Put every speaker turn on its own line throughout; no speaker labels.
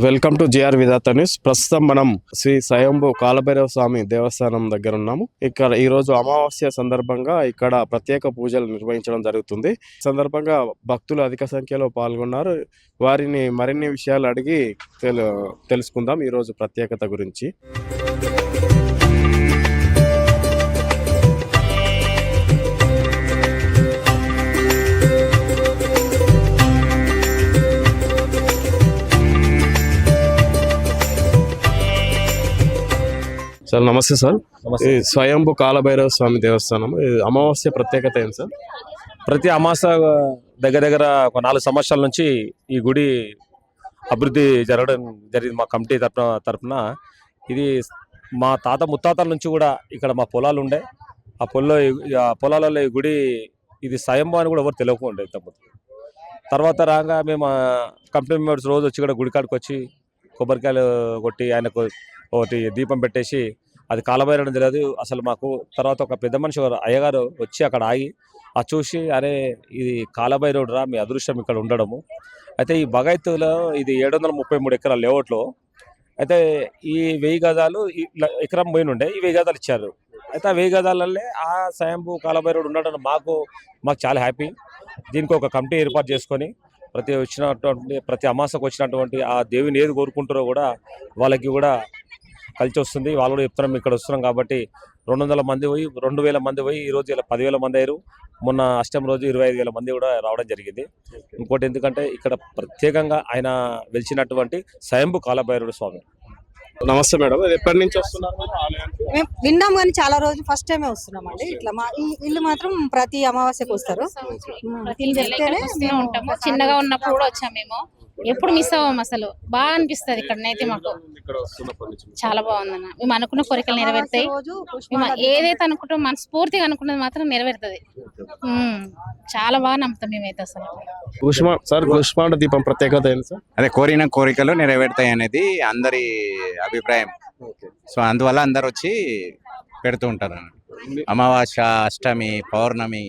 Welcome to GR Vidhatha news. ప్రస్తుతం మనం శ్రీ స్వయంభూ కాలభైరవ స్వామి దేవస్థానం దగ్గర ఉన్నాము. ఇక్కడ ఈ రోజు అమావాస్య సందర్భంగా ఇక్కడ ప్రత్యేక పూజలు నిర్వహించడం జరుగుతుంది. సందర్భంగా భక్తులు అధిక సంఖ్యలో పాల్గొన్నారు. వారిని మరిన్ని విషయాలు అడిగి తెలుసుకుందాం ఈ రోజు ప్రత్యేకత గురించి. సార్ నమస్తే సార్. ఈ స్వయంభూ కాలభైరవ స్వామి దేవస్థానం అమావాస్య ప్రత్యేకత ఏంటి సార్?
ప్రతి అమావాస్య దగ్గర ఒక 4 సంవత్సరాల నుంచి ఈ గుడి అభివృద్ధి జరగడం జరిగింది. మా కమిటీ తరఫున ఇది మా తాత ముత్తాతల నుంచి కూడా ఇక్కడ మా పొలాలు ఉండే ఆ పొలాలలో ఈ గుడి ఇది స్వయంభూ అని కూడా ఎవరు తెలియకుండా ఇంతకుముందు. తర్వాత రాగా మేము కమిటీ మెంబర్స్ రోజు వచ్చి ఇక్కడ గుడి కాడికి వచ్చి కొబ్బరికాయలు కొట్టి ఆయనకు ఒకటి దీపం పెట్టేసి అది కాలభైరవం తెలియదు అసలు మాకు. తర్వాత ఒక పెద్ద మనిషి అయ్యగారు వచ్చి అక్కడ ఆగి చూసి అరే ఇది కాలభైరవుడు రా, మీ అదృష్టం ఇక్కడ ఉండడము. అయితే ఈ బగాయత్తులో ఇది 733 ఎకరాల లేఅవుట్లో అయితే ఈ 1000 గజాలు ఎకరం పోయిన ఉండే ఈ 1000 గజాలు ఇచ్చారు. అయితే ఆ 1000 గజాలల్లే ఆ స్వయంభూ కాలభైరవుడు ఉండడం మాకు చాలా హ్యాపీ. దీనికి ఒక కమిటీ ఏర్పాటు చేసుకొని ప్రతి అమాసకు వచ్చినటువంటి ఆ దేవుని ఏది కోరుకుంటారో కూడా వాళ్ళకి కూడా కలిసి వస్తుంది. వాళ్ళు కూడా చెప్తున్నాం ఇక్కడ వస్తున్నాం కాబట్టి 200 మంది పోయి 2000 మంది పోయి ఈ రోజు ఇలా 10,000 మంది అయ్యారు. మొన్న అష్టమి రోజు 25,000 మంది కూడా రావడం జరిగింది. ఇంకోటి ఎందుకంటే ఇక్కడ ప్రత్యేకంగా ఆయన వెలిచినటువంటి స్వయంభూ కాలభైరవుడు స్వామి.
నమస్తే మేడం, ఎప్పటి నుంచి వస్తున్నారు?
మేము విన్నాం కానీ చాలా రోజులు ఫస్ట్ టైమే వస్తున్నాం అండి. ఇట్లా మా ఈ ఇల్లు మాత్రం ప్రతి అమావాస్యకు వస్తారు.
చిన్నగా ఉన్నప్పుడు కూడా వచ్చాము మేము. ఎప్పుడు మిస్ అవ్వము, అసలు బాగా అనిపిస్తుంది ఇక్కడనైతే. మాకు చాలా బాగుందన్న. మేము అనుకున్న కోరికలు నెరవేరుతాయి. మేము ఏదైతే అనుకుంటాం మనస్ఫూర్తిగా అనుకున్నది మాత్రం నెరవేరుతుంది. చాలా బాగా నమ్ముతాం మేమైతే అసలు.
కుష్మాండ దీపం ప్రత్యేకత ఏంటి సార్?
అదే కోరిన కోరికలు నెరవేరుతాయి అనేది అందరి అభిప్రాయం. సో అందువల్ల అందరు వచ్చి పెడుతూ ఉంటారు. అమావాస్య, అష్టమి, పౌర్ణమి.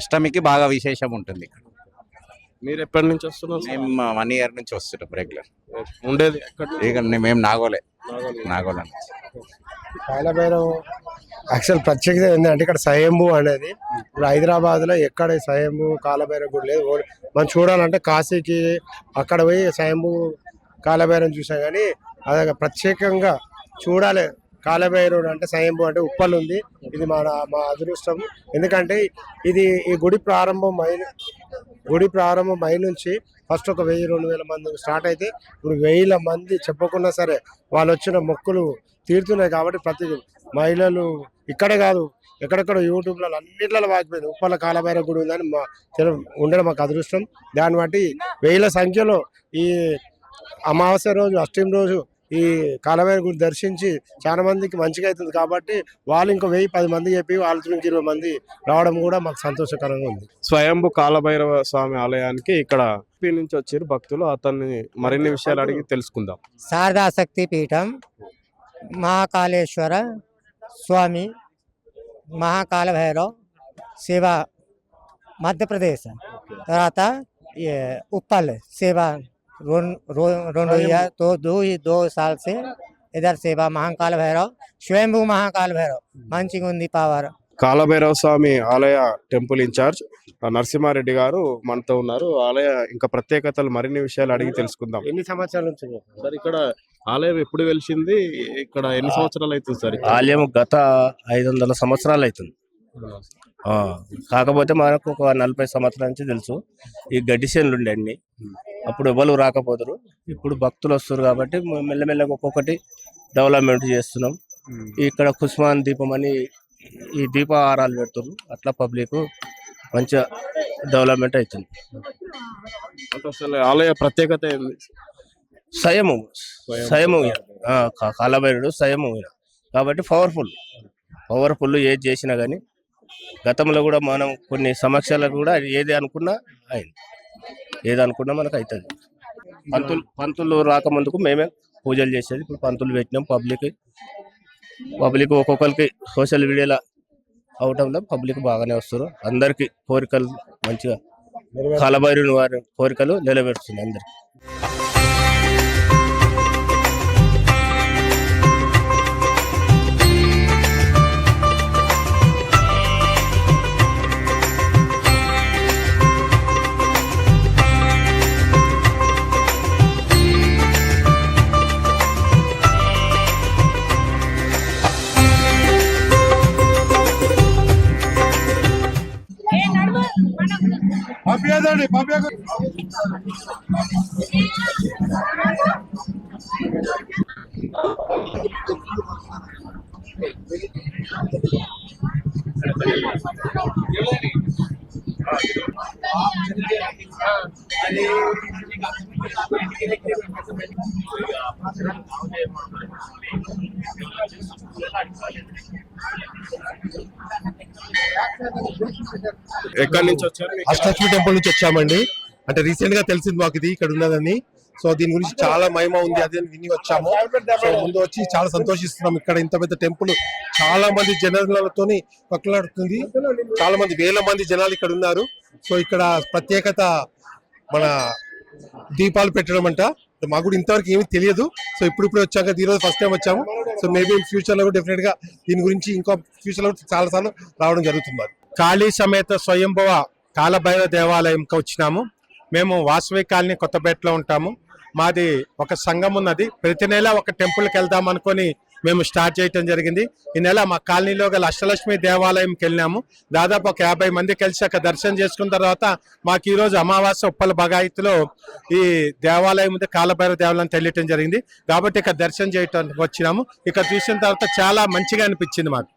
అష్టమికి బాగా విశేషం ఉంటుంది.
మీరు ఎప్పటి నుంచి వస్తున్నారు?
మేము 1 year నుంచి వస్తున్నాం రెగ్యులర్.
ఉండేది
ఇక మేము నాగోలే నుంచి.
కాలభైరవం యాక్చువల్ ప్రత్యేకత ఏంటంటే ఇక్కడ స్వయంభూ అనేది ఇప్పుడు హైదరాబాద్ లో ఎక్కడ స్వయంభూ కాలభైరవ గుడి లేదు. మనం చూడాలంటే కాశీకి అక్కడ పోయి స్వయంభూ కాలభైరవం చూసాం కానీ అది ప్రత్యేకంగా చూడాలి. కాలభైరవుడు అంటే స్వయంభూ అంటే ఉప్పల్ ఉంది. ఇది మా అదృష్టం. ఎందుకంటే ఇది ఈ గుడి ప్రారంభం నుంచి ఫస్ట్ ఒక 1000-2000 మంది స్టార్ట్ అయితే ఇప్పుడు 1000 మంది చెప్పకుండా సరే వాళ్ళు వచ్చిన మొక్కులు తీరుతున్నాయి. కాబట్టి ప్రతి మహిళలు ఇక్కడే కాదు ఎక్కడెక్కడ యూట్యూబ్లలో అన్నిట్లలో వాకిపోయింది ఉప్పల కాలభైరవ గుడి ఉందని ఉండడం మాకు అదృష్టం. దాన్ని బట్టి 1000 సంఖ్యలో ఈ అమావాస్య రోజు, అష్టమి రోజు ఈ కాలభైరవ గుడి దర్శించి చాలా మందికి మంచిగా అవుతుంది. కాబట్టి వాళ్ళు ఇంకో 1010 మంది చెప్పి వాళ్ళ నుంచి 20 మంది రావడం కూడా మాకు సంతోషకరంగా ఉంది.
స్వయంభూ కాలభైరవ స్వామి ఆలయానికి ఇక్కడ నుంచి వచ్చారు భక్తులు. అతన్ని మరిన్ని విషయాలు అడిగి తెలుసుకుందాం.
శారదా శక్తి పీఠం, महाकालेश्वर स्वामी, महाकाल भैरव सेवा मध्य प्रदेश। తర్వాత ये उप्पल सेवा रोंडोया तो 2 साल से इधर सेवा महाकाल भैरव, स्वयंभू महाकाल भैरव మంచిగా ఉంది పవర్.
కాలభైరవ స్వామి ఆలయ టెంపుల్ ఇన్ఛార్జ్ నరసింహారెడ్డి గారు మనతో ఉన్నారు. ఆలయ ఇంకా ప్రత్యేకతలు మరిన్ని విషయాలు అడిగి తెలుసుకుందాం.
ఎన్ని సంవత్సరాల నుంచి
సార్ ఇక్కడ ఆలయం ఎప్పుడు వెలిసింది? ఇక్కడ ఎన్ని సంవత్సరాలు అవుతుంది సార్?
ఆలయం గత 500 సంవత్సరాలు అవుతుంది. కాకపోతే మనకు ఒక 40 సంవత్సరాల నుంచి తెలుసు. ఈ గడ్డి చేనులు ఉండే అన్ని అప్పుడు ఎవరు రాకపోతారు. ఇప్పుడు భక్తులు వస్తారు కాబట్టి మెల్లమెల్లగా ఒక్కొక్కటి డెవలప్మెంట్ చేస్తున్నాం. ఇక్కడ కుస్మాన్ దీపం అని ఈ దీపాహారాలు పెడుతున్నారు. అట్లా పబ్లిక్ మంచిగా డెవలప్మెంట్ అవుతుంది.
అసలు ఆలయ ప్రత్యేకత ఏంది?
స్వయము కాలభైరవుడు స్వయము కాబట్టి పవర్ఫుల్ ఏది చేసినా కానీ గతంలో కూడా మనం కొన్ని సమస్యలకు కూడా ఏది అనుకున్నా అయింది, ఏది అనుకున్నా మనకు అవుతుంది. పంతులు రాకముందుకు మేమే పూజలు చేసేది. ఇప్పుడు పంతులు పెట్టినాం. పబ్లిక్ ఒక్కొక్కరికి సోషల్ మీడియాలో అవటంలో పబ్లిక్ బాగానే వస్తారు. అందరికి కోరికలు మంచిగా కాలభైరవుని వారి కోరికలు నెరవేరుస్తుంది అందరికి.
ఎక్కడి నుంచి వచ్చారు?
అష్టలక్ష్మి టెంపుల్ నుంచి వచ్చామండి. అంటే రీసెంట్ గా తెలిసింది మాకు ఇది ఇక్కడ ఉన్నదని. సో దీని గురించి చాలా మహిమ ఉంది అది విని వచ్చాము. సో ముందు వచ్చి చాలా సంతోషిస్తున్నాం. ఇక్కడ ఇంత పెద్ద టెంపుల్ చాలా మంది జనాలతోని పక్కలాడుతుంది. చాలా మంది వేల మంది జనాలు ఇక్కడ ఉన్నారు. సో ఇక్కడ ప్రత్యేకత మన దీపాలు పెట్టడం అంట. మాకు కూడా ఇంతవరకు ఏమీ తెలియదు. సో ఇప్పుడు వచ్చాక ఈ రోజు ఫస్ట్ టైం వచ్చాము. సో మేబీ ఫ్యూచర్ లో డెఫినెట్ గా దీని గురించి ఇంకా ఫ్యూచర్ లో చాలా సార్లు రావడం జరుగుతుంది. కాళీ సమేత స్వయంభవ కాలభైరవ దేవాలయంకి వచ్చినాము. మేము వాసవి కాలనీ కొత్తపేటలో ఉంటాము. మాది ఒక సంఘం ఉన్నది. ప్రతి నెల ఒక టెంపుల్కి వెళ్దాం అనుకొని మేము స్టార్ట్ చేయటం జరిగింది. ఈ నెల మా కాలనీలో గల అష్టలక్ష్మి దేవాలయంకి వెళ్ళినాము. దాదాపు ఒక 50 మంది కలిసి అక్కడ దర్శనం చేసుకున్న తర్వాత మాకు ఈ రోజు అమావాస్య ఉప్పల బగాయిత్లో ఈ దేవాలయం ఉంది, కాలభైరవ దేవాలయం తెలియటం జరిగింది. కాబట్టి ఇక్కడ దర్శనం చేయటానికి వచ్చినాము. ఇక్కడ చూసిన తర్వాత చాలా మంచిగా అనిపించింది మాకు.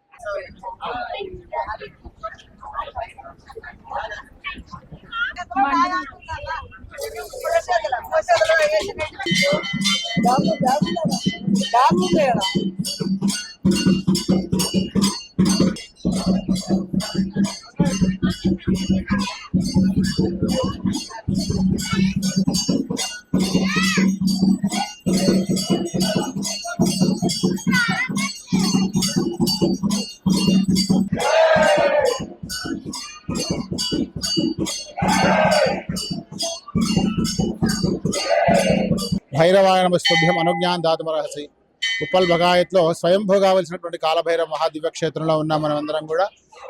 భైరవాయ నమస్తుభ్యం అనుజ్ఞాన్ దాతుమర్హసి. ఉప్పల్ బగాయత్లో స్వయంభూగా వెలిసినటువంటి కాలభైరవ మహాదివ్య క్షేత్రంలో ఉన్నాం మనమందరం కూడా.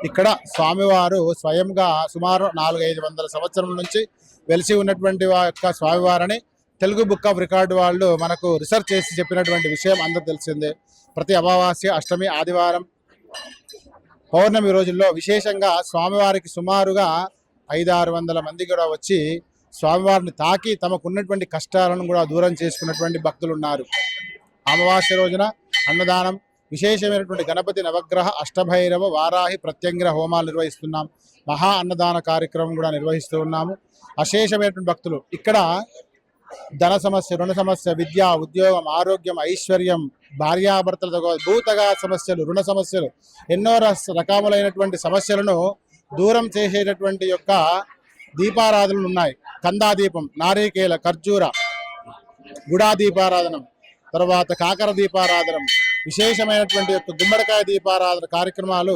ఇక్కడ స్వామివారు స్వయంగా సుమారు 400-500 సంవత్సరాల నుంచి వెలిసి ఉన్నటువంటి యొక్క స్వామివారిని తెలుగు బుక్ ఆఫ్ రికార్డు వాళ్ళు మనకు రీసెర్చ్ చేసి చెప్పినటువంటి విషయం అందరూ తెలిసిందే. ప్రతి అమావాస్య, అష్టమి, ఆదివారం, పౌర్ణమి రోజుల్లో విశేషంగా స్వామివారికి సుమారుగా 500-600 మంది కూడా వచ్చి స్వామివారిని తాకి తమకున్నటువంటి కష్టాలను కూడా దూరం చేసుకున్నటువంటి భక్తులు ఉన్నారు. అమావాస్య రోజున అన్నదానం, విశేషమైనటువంటి గణపతి నవగ్రహ, అష్టభైరవ, వారాహి ప్రత్యంగిర హోమాలు నిర్వహిస్తున్నాం. మహా అన్నదాన కార్యక్రమం కూడా నిర్వహిస్తూ ఉన్నాము. అశేషమైనటువంటి భక్తులు ఇక్కడ ధన సమస్య, రుణ సమస్య, విద్య, ఉద్యోగం, ఆరోగ్యం, ఐశ్వర్యం, భార్యాభర్తలతో భూతగా సమస్యలు, రుణ సమస్యలు, ఎన్నో రకములైనటువంటి సమస్యలను దూరం చేసేటటువంటి యొక్క దీపారాధనలు ఉన్నాయి. కందా దీపం, నారికేల, ఖర్జూర, గుడా దీపారాధనం, తర్వాత కాకర దీపారాధనం, విశేషమైనటువంటి యొక్క గుమ్మడికాయ దీపారాధన కార్యక్రమాలు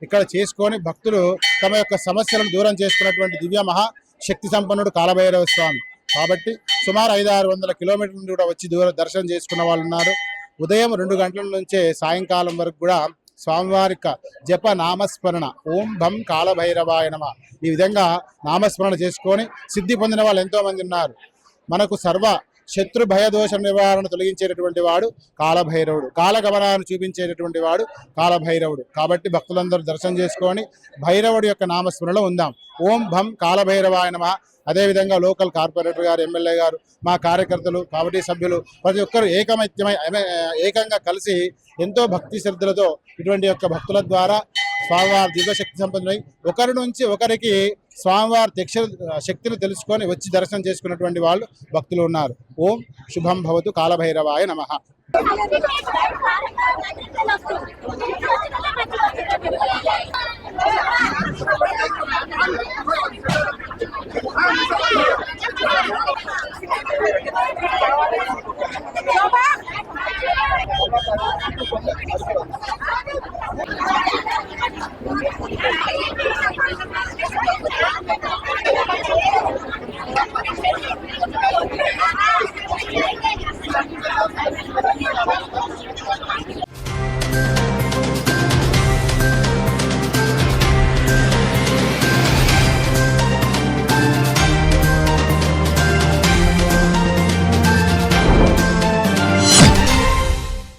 ఇక్కడ చేసుకొని భక్తులు తమ యొక్క సమస్యలను దూరం చేసుకున్నటువంటి దివ్య మహా శక్తి సంపన్నుడు కాలభైరవ స్వామి. కాబట్టి సుమారు 500-600 కిలోమీటర్ల నుండి కూడా వచ్చి దర్శనం చేసుకున్న వాళ్ళు ఉన్నారు. ఉదయం 2 గంటల నుంచే సాయంకాలం వరకు కూడా స్వామివారి జప నామస్మరణ, ఓం భం కాలభైరవాయ నమ, ఈ విధంగా నామస్మరణ చేసుకొని సిద్ధి పొందిన వాళ్ళు ఎంతో మంది ఉన్నారు. మనకు సర్వ శత్రు భయదోష నివారణ తొలగించేటటువంటి వాడు కాలభైరవుడు, కాలగమనాన్ని చూపించేటటువంటి వాడు కాలభైరవుడు. కాబట్టి భక్తులందరూ దర్శనం చేసుకొని భైరవుడి యొక్క నామస్మరణలో ఉందాం. ఓం భం కాలభైరవాయ నమ. అదేవిధంగా లోకల్ కార్పొరేటర్ గారు, ఎమ్మెల్యే గారు, మా కార్యకర్తలు, కమిటీ సభ్యులు ప్రతి ఒక్కరు ఏకంగా కలిసి ఎంతో భక్తి శ్రద్ధలతో ఇటువంటి యొక్క భక్తుల ద్వారా స్వామివారి దివ్యశక్తి సంపన్నులై ఒకరి నుంచి ఒకరికి స్వామివారి శక్తిని తెలుసుకొని వచ్చి దర్శనం చేసుకున్నటువంటి వాళ్ళు భక్తులు ఉన్నారు. ఓం శుభం భవతు కాలభైరవాయ నమః.